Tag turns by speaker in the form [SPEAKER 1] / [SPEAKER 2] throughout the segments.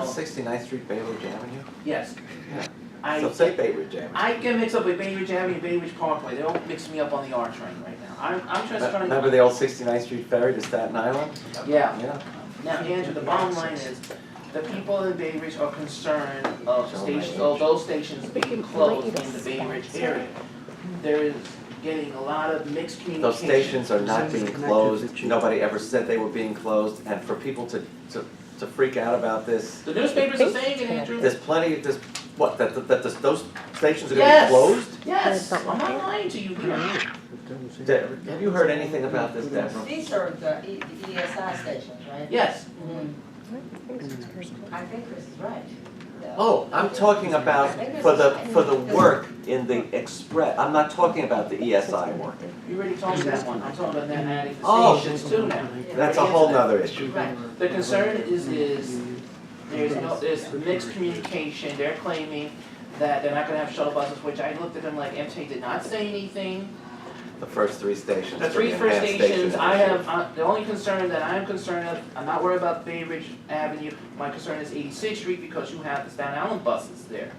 [SPEAKER 1] Isn't 69th Street Bay Ridge Avenue?
[SPEAKER 2] Yes.
[SPEAKER 1] Yeah. So say Bay Ridge Avenue.
[SPEAKER 2] I get mixed up with Bay Ridge Avenue and Bay Ridge Parkway. They don't mix me up on the R train right now. I'm just trying to.
[SPEAKER 1] Remember the old 69th Street ferry to Staten Island?
[SPEAKER 2] Yeah.
[SPEAKER 1] Yeah.
[SPEAKER 2] Now, Andrew, the bottom line is, the people in Bay Ridge are concerned of stations, of those stations being closed in the Bay Ridge area. There is getting a lot of mixed communication.
[SPEAKER 1] Those stations are not being closed. Nobody ever said they were being closed. And for people to freak out about this,
[SPEAKER 2] The newspapers are saying it, Andrew.
[SPEAKER 1] there's plenty, those stations are going to be closed?
[SPEAKER 2] Yes, I'm not lying to you here.
[SPEAKER 1] Have you heard anything about this, Deborah?
[SPEAKER 3] These are the ESI stations, right?
[SPEAKER 2] Yes.
[SPEAKER 3] I think Chris is right.
[SPEAKER 1] Oh, I'm talking about for the work in the express. I'm not talking about the ESI work.
[SPEAKER 2] You already told me that one. I'm talking about that adding
[SPEAKER 1] Oh.
[SPEAKER 2] the stations too now.
[SPEAKER 1] That's a whole nother issue.
[SPEAKER 2] Right. The concern is there's mixed communication. They're claiming that they're not gonna have shuttle buses, which I looked at them like MTA did not say anything.
[SPEAKER 1] The first three stations.
[SPEAKER 2] The
[SPEAKER 1] for the
[SPEAKER 2] first
[SPEAKER 1] enhanced
[SPEAKER 2] stations,
[SPEAKER 1] station
[SPEAKER 2] I
[SPEAKER 1] initiative.
[SPEAKER 2] have, the only concern that I'm concerned of, I'm not worried about Bay Ridge Avenue. My concern is 86th Street because you have the Staten Island buses there.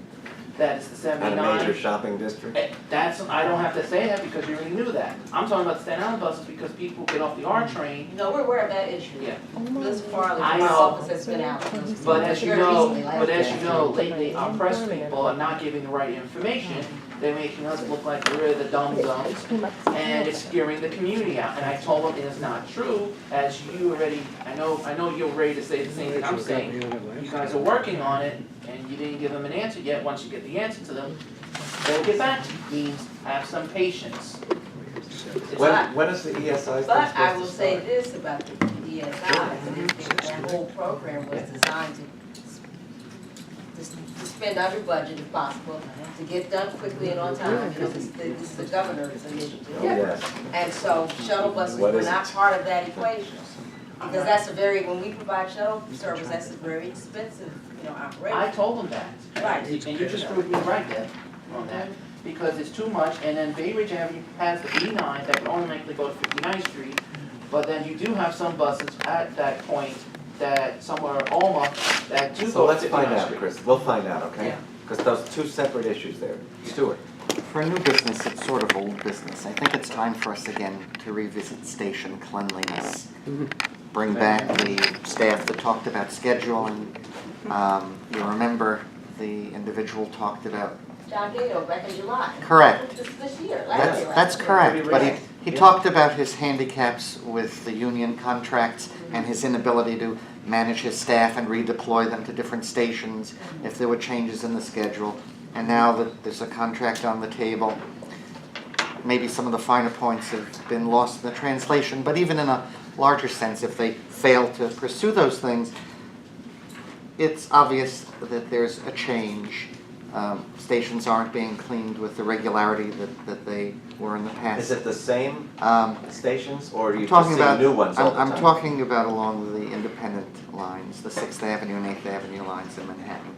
[SPEAKER 2] That is the
[SPEAKER 1] And a
[SPEAKER 2] 79.
[SPEAKER 1] major shopping district.
[SPEAKER 2] That's, I don't have to say that because you already knew that. I'm talking about the Staten Island buses because people get off the R train.
[SPEAKER 3] No, we're aware of that issue.
[SPEAKER 2] Yeah.
[SPEAKER 3] Liz Farley,
[SPEAKER 2] I
[SPEAKER 3] my
[SPEAKER 2] know.
[SPEAKER 3] office has been out.
[SPEAKER 2] But as you
[SPEAKER 3] Very
[SPEAKER 2] know,
[SPEAKER 3] recently, last year.
[SPEAKER 2] lately, our press people are not giving the right information. They're making us look like we're the dum-dums, and it's scaring the community out. And I told them it is not true, as you already, I know you're ready to say the same thing I'm saying. You guys are working on it, and you didn't give them an answer yet. Once you get the answer to them, they'll get back to you. Means have some patience. It's not-
[SPEAKER 1] When is the ESI
[SPEAKER 3] But I
[SPEAKER 1] supposed
[SPEAKER 3] will
[SPEAKER 1] to
[SPEAKER 3] say
[SPEAKER 1] start?
[SPEAKER 3] this about the ESI, that whole program was designed to spend under budget if possible, to get done quickly and on time. You know, this is the governor's initiative.
[SPEAKER 1] Oh, yes.
[SPEAKER 3] And so shuttle buses
[SPEAKER 1] What
[SPEAKER 3] were
[SPEAKER 1] is
[SPEAKER 3] not
[SPEAKER 1] it?
[SPEAKER 3] part of that equation. Because that's a very, when we provide shuttle service, that's a very expensive,
[SPEAKER 2] I
[SPEAKER 3] operation.
[SPEAKER 2] told them that.
[SPEAKER 3] Right.
[SPEAKER 2] And you just proved me right, Deb, on that. Because it's too much, and then Bay Ridge Avenue has the B9 that can automatically go to 59th Street. But then you do have some buses at that point that somewhere Alma that do
[SPEAKER 1] So
[SPEAKER 2] go to
[SPEAKER 1] let's find
[SPEAKER 2] 59th
[SPEAKER 1] out,
[SPEAKER 2] Street.
[SPEAKER 1] Chris. We'll find out, okay?
[SPEAKER 3] Yeah.
[SPEAKER 1] Because those two separate issues there. Stuart.
[SPEAKER 4] For a new business, it's sort of old business. I think it's time for us again to revisit station cleanliness. Bring back the staff that talked about scheduling. You remember the individual talked about.
[SPEAKER 3] John Gato, back in July.
[SPEAKER 4] Correct.
[SPEAKER 3] This year, last year.
[SPEAKER 4] That's correct, but he
[SPEAKER 1] Yeah.
[SPEAKER 4] talked about his handicaps with the union contracts and his inability to manage his staff and redeploy them to different stations if there were changes in the schedule. And now that there's a contract on the table, maybe some of the finer points have been lost in the translation, but even in a larger sense, if they fail to pursue those things, it's obvious that there's a change. Stations aren't being cleaned with the regularity that they were in the past.
[SPEAKER 1] Is it the same stations, or are you just
[SPEAKER 4] Talking
[SPEAKER 1] seeing
[SPEAKER 4] about
[SPEAKER 1] new ones all the
[SPEAKER 4] I'm
[SPEAKER 1] time?
[SPEAKER 4] talking about along the independent lines, the 6th Avenue and 8th Avenue lines in Manhattan.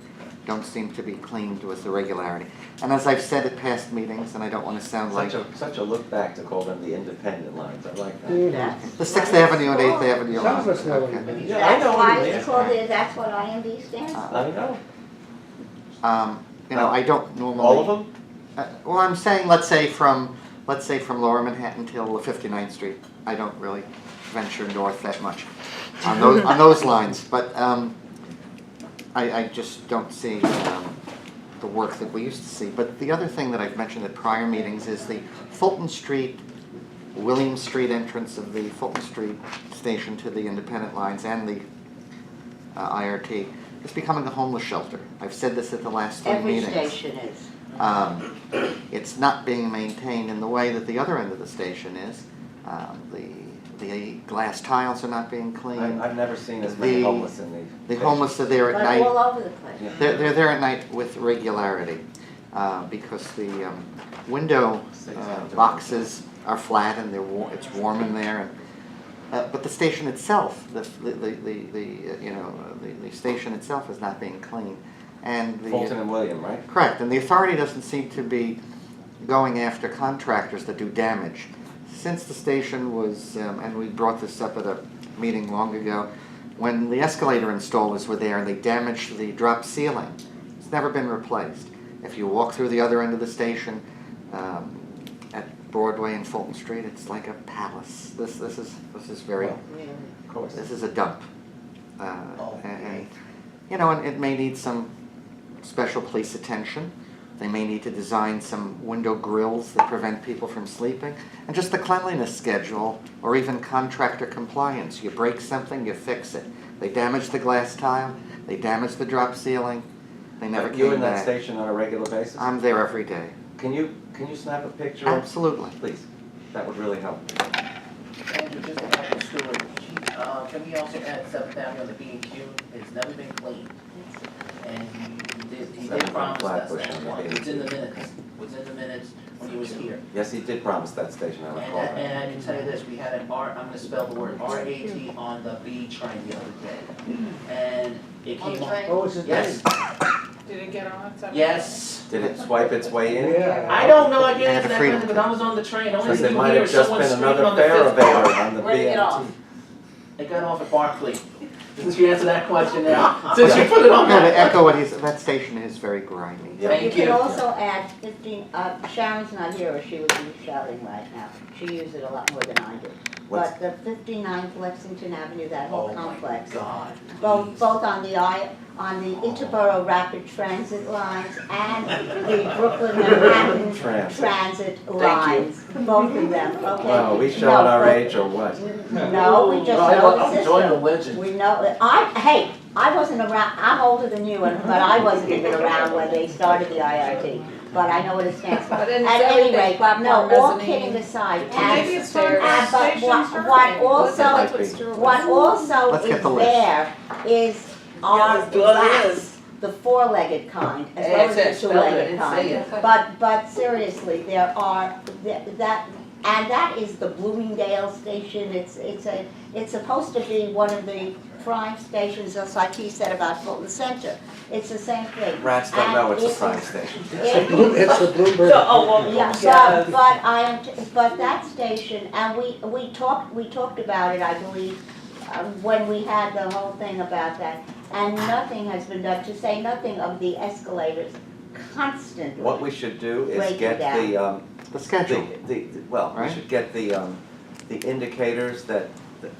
[SPEAKER 4] Don't seem to be cleaned with the regularity. And as I've said at past meetings, and I don't want to sound like
[SPEAKER 1] Such a look back to call them the independent lines. I like that.
[SPEAKER 3] That's
[SPEAKER 4] the 6th Avenue and 8th Avenue
[SPEAKER 5] Some
[SPEAKER 4] lines.
[SPEAKER 5] of us know what you
[SPEAKER 4] Okay.
[SPEAKER 5] mean.
[SPEAKER 1] Yeah, I
[SPEAKER 6] That's
[SPEAKER 1] know
[SPEAKER 6] why
[SPEAKER 1] what you
[SPEAKER 6] it's
[SPEAKER 1] mean.
[SPEAKER 6] called it, that's what IMB stands for.
[SPEAKER 1] I know.
[SPEAKER 4] I don't normally.
[SPEAKER 1] All of them?
[SPEAKER 4] Well, I'm saying, let's say from Lower Manhattan till 59th Street. I don't really venture north that much on those lines, but I just don't see the work that we used to see. But the other thing that I've mentioned at prior meetings is the Fulton Street, William Street entrance of the Fulton Street station to the independent lines and the IRT is becoming a homeless shelter. I've said this at the last three
[SPEAKER 6] Every
[SPEAKER 4] meetings.
[SPEAKER 6] station is.
[SPEAKER 4] It's not being maintained in the way that the other end of the station is. The glass tiles are not being cleaned.
[SPEAKER 1] I've never seen as many
[SPEAKER 4] The-
[SPEAKER 1] homeless in the.
[SPEAKER 4] The homeless are there at
[SPEAKER 6] But
[SPEAKER 4] night.
[SPEAKER 6] all over the place.
[SPEAKER 1] Yeah.
[SPEAKER 4] They're there at night with regularity because the window boxes are flat and it's warm in there. And, but the station itself, the station itself is not being cleaned. And the,
[SPEAKER 1] Fulton and William, right?
[SPEAKER 4] correct, and the authority doesn't seem to be going after contractors that do damage. Since the station was, and we brought this up at a meeting long ago, when the escalator installers were there and they damaged the drop ceiling, it's never been replaced. If you walk through the other end of the station, at Broadway and Fulton Street, it's like a palace. This is very,
[SPEAKER 1] Of course.
[SPEAKER 4] this is a dump. And you know, and it may need some special police attention. They may need to design some window grills that prevent people from sleeping. And just the cleanliness schedule, or even contractor compliance. You break something, you fix it. They damage the glass tile, they damage the drop ceiling, they never
[SPEAKER 1] Are you in
[SPEAKER 4] came
[SPEAKER 1] that
[SPEAKER 4] back.
[SPEAKER 1] station on a regular basis?
[SPEAKER 4] I'm there every day.
[SPEAKER 1] Can you snap a picture? of-
[SPEAKER 4] Absolutely.
[SPEAKER 1] Please, that would really help.
[SPEAKER 2] Andrew, just about the sewer, can we also add 7th Avenue on the B&Q? It's never been cleaned. And he did promise us
[SPEAKER 1] Flatbush
[SPEAKER 2] that
[SPEAKER 1] on the
[SPEAKER 2] one.
[SPEAKER 1] B&Q.
[SPEAKER 2] It's in the minutes when he was here.
[SPEAKER 1] Yes, he did promise that station, I recall that.
[SPEAKER 2] And I can tell you this, we had an R, I'm gonna spell the word R-A-T on the B train the other day. And it
[SPEAKER 3] On the
[SPEAKER 2] came on.
[SPEAKER 3] train?
[SPEAKER 5] What was his
[SPEAKER 2] Yes,
[SPEAKER 7] Did it get on?
[SPEAKER 2] yes.
[SPEAKER 1] Did it swipe its way in?
[SPEAKER 5] Yeah.
[SPEAKER 2] I don't know, I
[SPEAKER 4] They
[SPEAKER 2] didn't
[SPEAKER 4] had
[SPEAKER 2] answer
[SPEAKER 4] the
[SPEAKER 2] that
[SPEAKER 4] freedom
[SPEAKER 2] question because I was on the train. Only
[SPEAKER 1] Because
[SPEAKER 2] thing
[SPEAKER 1] it
[SPEAKER 2] you
[SPEAKER 1] might
[SPEAKER 2] hear
[SPEAKER 1] have
[SPEAKER 2] is
[SPEAKER 1] just
[SPEAKER 2] someone
[SPEAKER 1] been
[SPEAKER 2] screaming
[SPEAKER 1] another
[SPEAKER 2] on the
[SPEAKER 1] fare
[SPEAKER 2] 5th
[SPEAKER 1] available
[SPEAKER 2] floor.
[SPEAKER 1] on the
[SPEAKER 3] Where did it get off?
[SPEAKER 1] BMT.
[SPEAKER 2] It got off at Barclay. Since you answered that question now, since you put it on
[SPEAKER 4] No, to
[SPEAKER 2] that.
[SPEAKER 4] echo what he's, that station is very grimy.
[SPEAKER 1] Yeah.
[SPEAKER 2] Thank
[SPEAKER 6] You
[SPEAKER 2] you.
[SPEAKER 6] can also add 15, Sharon's not here, or she would be shouting right now. She used it a lot more than I do.
[SPEAKER 1] What's-
[SPEAKER 6] But the 59th Lexington Avenue, that whole
[SPEAKER 2] Oh my
[SPEAKER 6] complex,
[SPEAKER 2] God.
[SPEAKER 6] both on the Interborough Rapid Transit lines and the Brooklyn Manhattan
[SPEAKER 1] Transit.
[SPEAKER 6] Transit
[SPEAKER 2] you.
[SPEAKER 6] lines, both of them, okay?
[SPEAKER 1] Wow, are we
[SPEAKER 6] No,
[SPEAKER 1] showing our
[SPEAKER 6] but-
[SPEAKER 1] age or what?
[SPEAKER 6] No, we just know the
[SPEAKER 2] I'm enjoying the
[SPEAKER 6] system.
[SPEAKER 2] legend.
[SPEAKER 6] We know, hey, I wasn't around, I'm older than you, but I wasn't even around when they started the IRT. But I know what it stands for.
[SPEAKER 7] But then
[SPEAKER 6] At
[SPEAKER 7] it's
[SPEAKER 6] any
[SPEAKER 7] everything,
[SPEAKER 6] rate,
[SPEAKER 7] platform,
[SPEAKER 6] no, all
[SPEAKER 7] mezzanine.
[SPEAKER 6] kidding aside,
[SPEAKER 7] Maybe
[SPEAKER 6] and,
[SPEAKER 7] it's from
[SPEAKER 6] but
[SPEAKER 7] stations.
[SPEAKER 6] what also,
[SPEAKER 1] Might be.
[SPEAKER 6] what also
[SPEAKER 4] Let's get
[SPEAKER 6] is
[SPEAKER 4] the list.
[SPEAKER 6] there is our
[SPEAKER 2] let's do what it is.
[SPEAKER 6] rats, the four-legged kind, as
[SPEAKER 2] Hey,
[SPEAKER 6] well
[SPEAKER 2] it said
[SPEAKER 6] as the
[SPEAKER 2] spell it,
[SPEAKER 6] two-legged
[SPEAKER 2] it
[SPEAKER 6] kind.
[SPEAKER 2] say it.
[SPEAKER 6] But seriously, there are, and that is the Bloomingdale station, it's supposed to be one of the prime stations, just like he said about Fulton Center. It's the same thing.
[SPEAKER 1] Rats don't
[SPEAKER 6] And
[SPEAKER 1] know it's a
[SPEAKER 6] it
[SPEAKER 1] prime
[SPEAKER 6] is-
[SPEAKER 1] station.
[SPEAKER 5] It's the Bloomberg.
[SPEAKER 6] Yeah, but that station, and we talked about it, I believe, when we had the whole thing about that, and nothing has been done, to say nothing of the escalators constantly.
[SPEAKER 1] What we should do is
[SPEAKER 6] Break it
[SPEAKER 1] get
[SPEAKER 6] down.
[SPEAKER 4] The schedule.
[SPEAKER 1] Well, we
[SPEAKER 4] Right?
[SPEAKER 1] should get the indicators that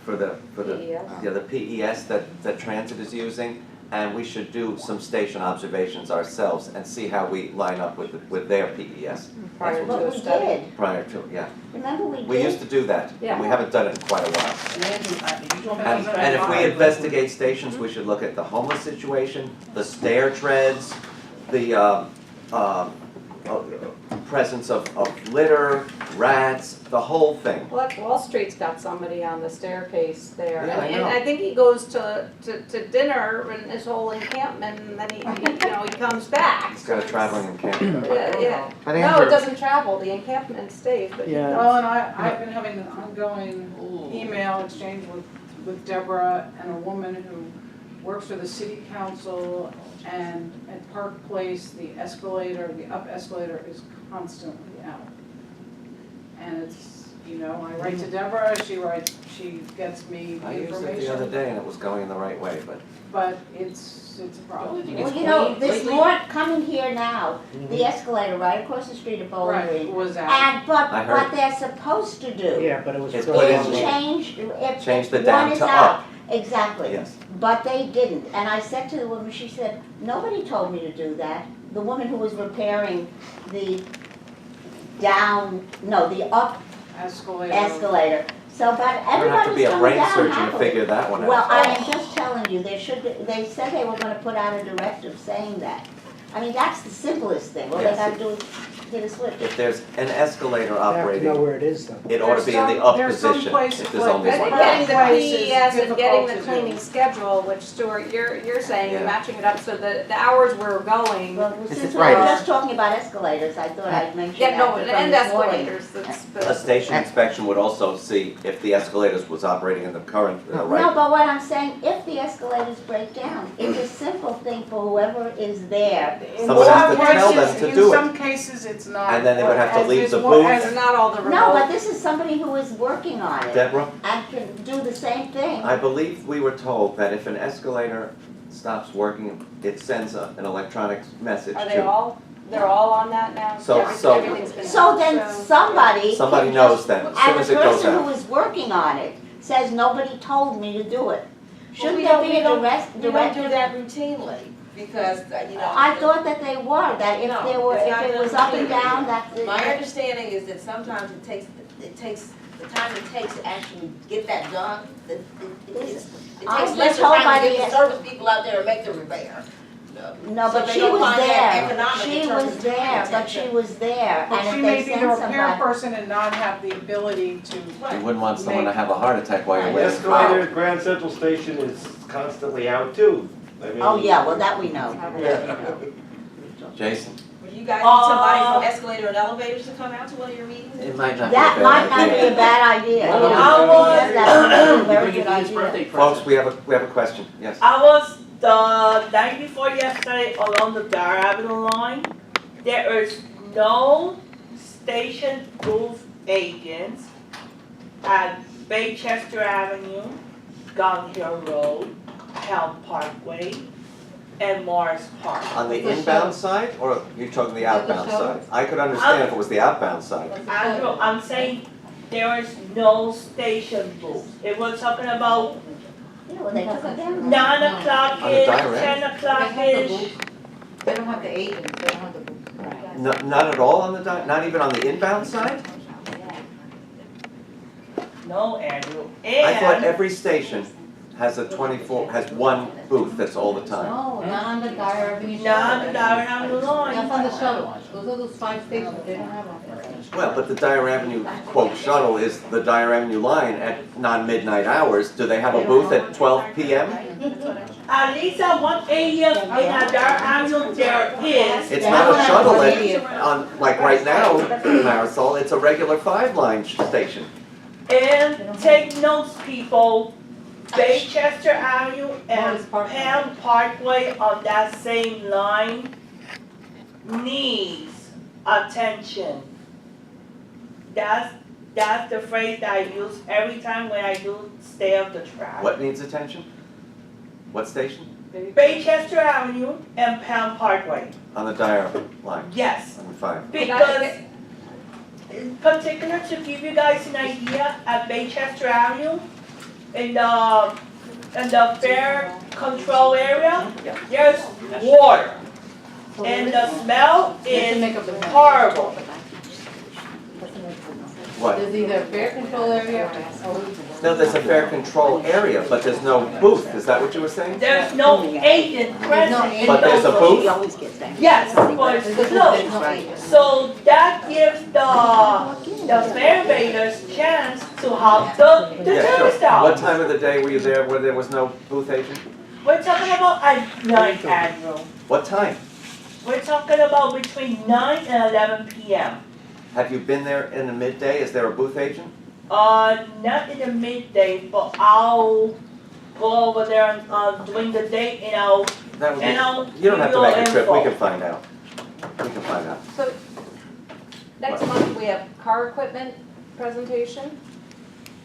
[SPEAKER 1] for the PES that transit is using, and we should do some station observations ourselves and see how we line up with their PES.
[SPEAKER 7] Prior
[SPEAKER 1] That's
[SPEAKER 7] to
[SPEAKER 1] what
[SPEAKER 6] But
[SPEAKER 7] a
[SPEAKER 6] we
[SPEAKER 7] study.
[SPEAKER 6] did,
[SPEAKER 1] prior to, yeah.
[SPEAKER 6] remember we
[SPEAKER 1] We used
[SPEAKER 6] did?
[SPEAKER 1] to do that, and we haven't done it in quite a while. And if we investigate stations, we should look at the homeless situation, the stair treads, the presence of litter, rats, the whole thing.
[SPEAKER 7] Well, Wall Street's got somebody on the staircase there,
[SPEAKER 1] Yeah, I
[SPEAKER 7] and
[SPEAKER 1] know.
[SPEAKER 7] I think he goes to dinner in his whole encampment, and then he comes back.
[SPEAKER 1] It's got a traveling encampment.
[SPEAKER 7] Yeah.
[SPEAKER 4] But
[SPEAKER 7] No, it
[SPEAKER 4] Andrew,
[SPEAKER 7] doesn't travel, the encampment stays, but he
[SPEAKER 5] Yeah.
[SPEAKER 7] goes.
[SPEAKER 8] Well, and I've been having an ongoing email exchange with Deborah and a woman who works for the city council, and at Park Place, the up escalator is constantly out. And it's, I write to Deborah, she gets me
[SPEAKER 1] I
[SPEAKER 8] the
[SPEAKER 1] used it the other
[SPEAKER 8] information,
[SPEAKER 1] day and it was going in the right way, but
[SPEAKER 8] but it's a problem.
[SPEAKER 6] Well, this morning, coming here now, the escalator right across the street at Bowling
[SPEAKER 8] Right,
[SPEAKER 6] Green.
[SPEAKER 8] was out.
[SPEAKER 6] And, but
[SPEAKER 1] I heard.
[SPEAKER 6] what they're supposed to do
[SPEAKER 5] Yeah, but it was.
[SPEAKER 1] It's
[SPEAKER 5] for
[SPEAKER 1] put
[SPEAKER 5] a
[SPEAKER 1] in
[SPEAKER 6] is
[SPEAKER 5] long
[SPEAKER 1] the-
[SPEAKER 5] time.
[SPEAKER 6] change, if
[SPEAKER 1] change the
[SPEAKER 6] one
[SPEAKER 1] down
[SPEAKER 6] is
[SPEAKER 1] to
[SPEAKER 6] out.
[SPEAKER 1] up.
[SPEAKER 6] Exactly.
[SPEAKER 1] Yes.
[SPEAKER 6] But they didn't, and I said to the woman, she said, nobody told me to do that. The woman who was repairing the the up
[SPEAKER 8] Escalator.
[SPEAKER 6] escalator. So, but
[SPEAKER 1] you don't have to
[SPEAKER 6] everybody's
[SPEAKER 1] be a
[SPEAKER 6] coming
[SPEAKER 1] brain
[SPEAKER 6] down
[SPEAKER 1] surgeon to
[SPEAKER 6] happily.
[SPEAKER 1] figure that one
[SPEAKER 6] Well,
[SPEAKER 1] out.
[SPEAKER 6] I am just telling you, they said they were gonna put out a directive saying that. I mean, that's the simplest thing, all they
[SPEAKER 1] Yes.
[SPEAKER 6] gotta do is hit a switch.
[SPEAKER 1] If there's an escalator
[SPEAKER 5] I have to know
[SPEAKER 1] operating,
[SPEAKER 5] where it is though.
[SPEAKER 1] it ought to be in the up
[SPEAKER 8] There's some
[SPEAKER 1] position
[SPEAKER 8] places
[SPEAKER 1] if there's
[SPEAKER 8] like
[SPEAKER 1] only
[SPEAKER 8] that.
[SPEAKER 1] one.
[SPEAKER 7] Getting the
[SPEAKER 8] Place is
[SPEAKER 7] PES and getting the
[SPEAKER 8] difficult to
[SPEAKER 7] cleaning
[SPEAKER 8] do.
[SPEAKER 7] schedule, which Stuart, you're saying,
[SPEAKER 1] Yeah.
[SPEAKER 7] matching it up so the hours we're going.
[SPEAKER 6] Well,
[SPEAKER 4] This
[SPEAKER 6] since
[SPEAKER 4] is
[SPEAKER 6] we were
[SPEAKER 4] right.
[SPEAKER 6] just talking about escalators, I thought I'd mention
[SPEAKER 7] Yeah,
[SPEAKER 6] that
[SPEAKER 7] no,
[SPEAKER 6] from
[SPEAKER 7] and
[SPEAKER 6] this morning.
[SPEAKER 7] escalators, that's,
[SPEAKER 1] A
[SPEAKER 7] but,
[SPEAKER 1] station inspection would also see if the escalators was operating in the current,
[SPEAKER 6] No,
[SPEAKER 1] right.
[SPEAKER 6] but what I'm saying, if the escalators break down, it's a simple thing for whoever is there.
[SPEAKER 1] Someone has to tell them to do
[SPEAKER 8] In
[SPEAKER 1] it.
[SPEAKER 8] some cases, it's not.
[SPEAKER 1] And then they would have to
[SPEAKER 8] as
[SPEAKER 1] leave
[SPEAKER 8] is
[SPEAKER 1] the
[SPEAKER 8] what-
[SPEAKER 1] booth.
[SPEAKER 8] as-
[SPEAKER 7] they're not all the remote.
[SPEAKER 6] No, but this is somebody who is working on it
[SPEAKER 1] Deborah,
[SPEAKER 6] and can do the same thing.
[SPEAKER 1] I believe we were told that if an escalator stops working, it sends an electronic message
[SPEAKER 7] Are they
[SPEAKER 1] to.
[SPEAKER 7] all, they're all on that now?
[SPEAKER 1] So-
[SPEAKER 7] Everything's been.
[SPEAKER 6] So then somebody.
[SPEAKER 1] Somebody
[SPEAKER 6] can
[SPEAKER 1] knows
[SPEAKER 6] just-
[SPEAKER 1] then, as soon as it goes
[SPEAKER 6] And the person
[SPEAKER 1] out.
[SPEAKER 6] who is working on it says, nobody told me to do it. Shouldn't
[SPEAKER 3] we
[SPEAKER 6] there
[SPEAKER 3] don't-
[SPEAKER 6] be
[SPEAKER 3] we
[SPEAKER 6] a
[SPEAKER 3] don't-
[SPEAKER 6] direct,
[SPEAKER 3] We don't do
[SPEAKER 6] directive?
[SPEAKER 3] that routinely, because, you know.
[SPEAKER 6] I thought that they were, that if
[SPEAKER 3] No,
[SPEAKER 6] there were,
[SPEAKER 3] it's
[SPEAKER 6] if
[SPEAKER 3] not
[SPEAKER 6] it
[SPEAKER 3] done
[SPEAKER 6] was up and
[SPEAKER 3] routinely.
[SPEAKER 6] down, that.
[SPEAKER 3] My understanding is that sometimes it takes, the time it takes to actually get that done, it
[SPEAKER 6] I
[SPEAKER 3] takes
[SPEAKER 6] was
[SPEAKER 3] less
[SPEAKER 6] told by
[SPEAKER 3] time to
[SPEAKER 6] the-
[SPEAKER 3] get the service people out there and make the repair.
[SPEAKER 6] No,
[SPEAKER 3] So
[SPEAKER 6] but
[SPEAKER 3] they
[SPEAKER 6] she
[SPEAKER 3] don't
[SPEAKER 6] was
[SPEAKER 3] find that
[SPEAKER 6] there,
[SPEAKER 3] economic in
[SPEAKER 6] she
[SPEAKER 3] terms
[SPEAKER 6] was
[SPEAKER 3] of
[SPEAKER 6] there,
[SPEAKER 3] time
[SPEAKER 6] but she was there,
[SPEAKER 8] But
[SPEAKER 6] and
[SPEAKER 8] she
[SPEAKER 6] if
[SPEAKER 8] may
[SPEAKER 6] they
[SPEAKER 8] be the
[SPEAKER 6] send
[SPEAKER 8] repair
[SPEAKER 6] somebody.
[SPEAKER 8] person and not have the ability to.
[SPEAKER 1] You wouldn't want someone to have a heart attack while you're
[SPEAKER 9] The
[SPEAKER 1] waiting.
[SPEAKER 9] escalator at Grand Central Station is constantly out too. I mean.
[SPEAKER 6] Oh, yeah, well, that we know.
[SPEAKER 1] Jason?
[SPEAKER 3] Would you guys need somebody from escalator and elevators to come out to one of your meetings?
[SPEAKER 1] It might not be a
[SPEAKER 6] That
[SPEAKER 1] bad
[SPEAKER 6] might not be
[SPEAKER 1] idea.
[SPEAKER 6] a bad idea.
[SPEAKER 1] Well,
[SPEAKER 6] You know,
[SPEAKER 1] I
[SPEAKER 6] because
[SPEAKER 10] was-
[SPEAKER 6] that would be a
[SPEAKER 2] You
[SPEAKER 6] very
[SPEAKER 2] bring it
[SPEAKER 6] good
[SPEAKER 2] to his birthday
[SPEAKER 6] idea.
[SPEAKER 1] Folks,
[SPEAKER 2] present.
[SPEAKER 1] we have a question, yes.
[SPEAKER 10] I was the night before yesterday along the Dar Avenue line. There is no station booth agents at Baychester Avenue, Gun Hill Road, Helm Parkway, and Morris Park.
[SPEAKER 1] On the inbound side, or you're talking the outbound side? I could understand if it was the outbound side.
[SPEAKER 10] I'm saying there is no station booth. It was talking about
[SPEAKER 6] Yeah, well, they took it down.
[SPEAKER 10] 9 o'clock
[SPEAKER 1] On the
[SPEAKER 10] ish,
[SPEAKER 1] direct?
[SPEAKER 10] 10 o'clock ish.
[SPEAKER 3] They don't have the agents, they don't have the booth.
[SPEAKER 1] Not at all on the, not even on the inbound side?
[SPEAKER 10] No, Andrew.
[SPEAKER 1] I thought
[SPEAKER 10] And
[SPEAKER 1] every station has a has one booth that's all the time.
[SPEAKER 3] No, not on the Dyer Avenue.
[SPEAKER 10] not the Dar Avenue line.
[SPEAKER 3] That's on the shuttle. Those are those 5 stations, they don't have one.
[SPEAKER 1] Well, but the Dyer Avenue, quote, shuttle is the Dyer Avenue line at non-midnight hours. Do they have a booth at 12 p.m.?
[SPEAKER 10] At least at one area in a Dar Avenue there is.
[SPEAKER 1] It's not a shuttle on, like right now, Marisol, it's a regular 5-line station.
[SPEAKER 10] And take notes, people. Baychester Avenue and Pam Parkway on that same line needs attention. That's the phrase that I use every time when I do stay of the track.
[SPEAKER 1] What needs attention? What station?
[SPEAKER 10] Baychester Avenue and Pam Parkway.
[SPEAKER 1] On the Dyer line,
[SPEAKER 10] Yes,
[SPEAKER 1] on 5.
[SPEAKER 10] because in particular to give you guys an idea, at Baychester Avenue, in the fare control area, there's water. And the smell is horrible.
[SPEAKER 1] What?
[SPEAKER 3] There's either fare control area or.
[SPEAKER 1] No, there's a fare control area, but there's no booth. Is that what you were saying?
[SPEAKER 10] There's no agent present in
[SPEAKER 1] But there's a
[SPEAKER 10] those.
[SPEAKER 1] booth?
[SPEAKER 6] She always gets that.
[SPEAKER 10] Yes, but it's closed.
[SPEAKER 6] Right.
[SPEAKER 10] So that gives the fare invaders chance to hop the
[SPEAKER 1] Yeah,
[SPEAKER 10] tourist
[SPEAKER 1] sure. What
[SPEAKER 10] out.
[SPEAKER 1] time of the day were you there where there was no booth agent?
[SPEAKER 10] We're talking about at night, Admiral.
[SPEAKER 1] What time?
[SPEAKER 10] We're talking about between 9 and 11 p.m.
[SPEAKER 1] Have you been there in the midday? Is there a booth agent?
[SPEAKER 10] Not in the midday, but I'll go over there during the day and I'll
[SPEAKER 1] That would
[SPEAKER 10] And I'll
[SPEAKER 1] be, you don't have to
[SPEAKER 10] give you
[SPEAKER 1] make a trip, we
[SPEAKER 10] info.
[SPEAKER 1] can find out. We can find out.
[SPEAKER 7] So, next month, we have car equipment presentation,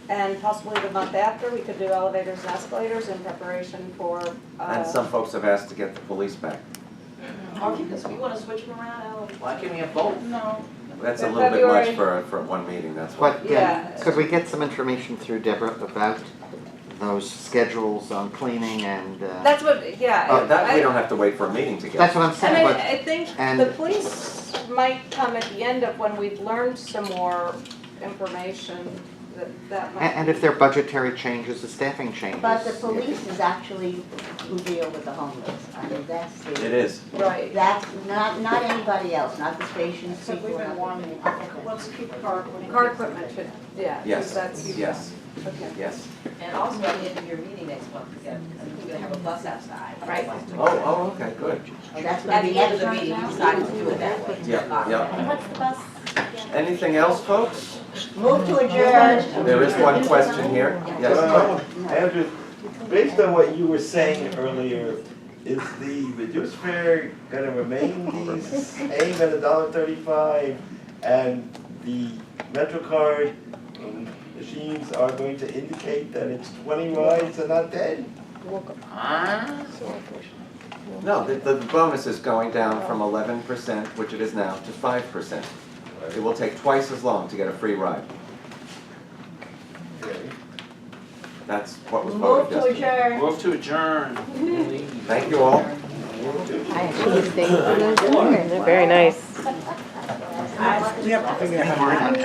[SPEAKER 7] and possibly the month after, we could do elevators and escalators in preparation for,
[SPEAKER 1] And some folks have asked to get the police back.
[SPEAKER 3] Or if you wanna switch them around,
[SPEAKER 2] Why can't we have both?
[SPEAKER 8] No,
[SPEAKER 1] That's a
[SPEAKER 7] In
[SPEAKER 1] little bit much
[SPEAKER 7] February.
[SPEAKER 1] for one meeting, that's why.
[SPEAKER 4] What,
[SPEAKER 7] Yeah.
[SPEAKER 4] could we get some information through Deborah about those schedules on cleaning and,
[SPEAKER 7] That's what, yeah.
[SPEAKER 1] Oh, that, we
[SPEAKER 7] I-
[SPEAKER 1] don't have to wait for a meeting to get.
[SPEAKER 4] that's what I'm
[SPEAKER 7] I
[SPEAKER 4] saying,
[SPEAKER 7] mean,
[SPEAKER 4] but,
[SPEAKER 7] I think
[SPEAKER 4] and-
[SPEAKER 7] the police might come at the end of when we've learned some more information, that might.
[SPEAKER 4] and if there are budgetary changes, the staffing changes.
[SPEAKER 6] But the police is actually who deal with the homeless. I mean, that's
[SPEAKER 1] It
[SPEAKER 6] the,
[SPEAKER 1] is.
[SPEAKER 7] Right.
[SPEAKER 6] that's not anybody else, not the station
[SPEAKER 8] so
[SPEAKER 6] people.
[SPEAKER 8] we've been
[SPEAKER 6] not the-
[SPEAKER 8] wanting, let's keep car equipment.
[SPEAKER 7] Car equipment should, yeah.
[SPEAKER 1] Yes,
[SPEAKER 7] That's,
[SPEAKER 1] yes,
[SPEAKER 7] okay.
[SPEAKER 1] yes.
[SPEAKER 3] and also at the end of your meeting next month, we're gonna have a bus outside.
[SPEAKER 7] Right.
[SPEAKER 1] Oh, okay, good.
[SPEAKER 6] Oh, that's
[SPEAKER 3] At
[SPEAKER 6] gonna
[SPEAKER 3] the
[SPEAKER 6] be
[SPEAKER 3] end of the
[SPEAKER 6] next
[SPEAKER 3] meeting, we
[SPEAKER 6] month
[SPEAKER 3] decided to do it that way.
[SPEAKER 1] Yeah, yeah.
[SPEAKER 6] And what's the bus?
[SPEAKER 1] Anything else, folks?
[SPEAKER 6] Move to adjourn.
[SPEAKER 1] There is one question here. Yes.
[SPEAKER 9] Andrew, based on what you were saying earlier, is the reduced fare gonna remain the same at $1.35, and the MetroCard machines are going to indicate that it's 20 rides and not 10?
[SPEAKER 1] No, the bonus is going down from 11%, which it is now, to 5%. It will take twice as long to get a free ride.
[SPEAKER 9] Okay.
[SPEAKER 1] That's what was
[SPEAKER 6] Move
[SPEAKER 1] voted
[SPEAKER 6] to
[SPEAKER 1] yesterday.
[SPEAKER 6] adjourn.
[SPEAKER 2] Move to adjourn.
[SPEAKER 1] Thank you all.
[SPEAKER 11] Very nice.
[SPEAKER 4] We have to figure out how to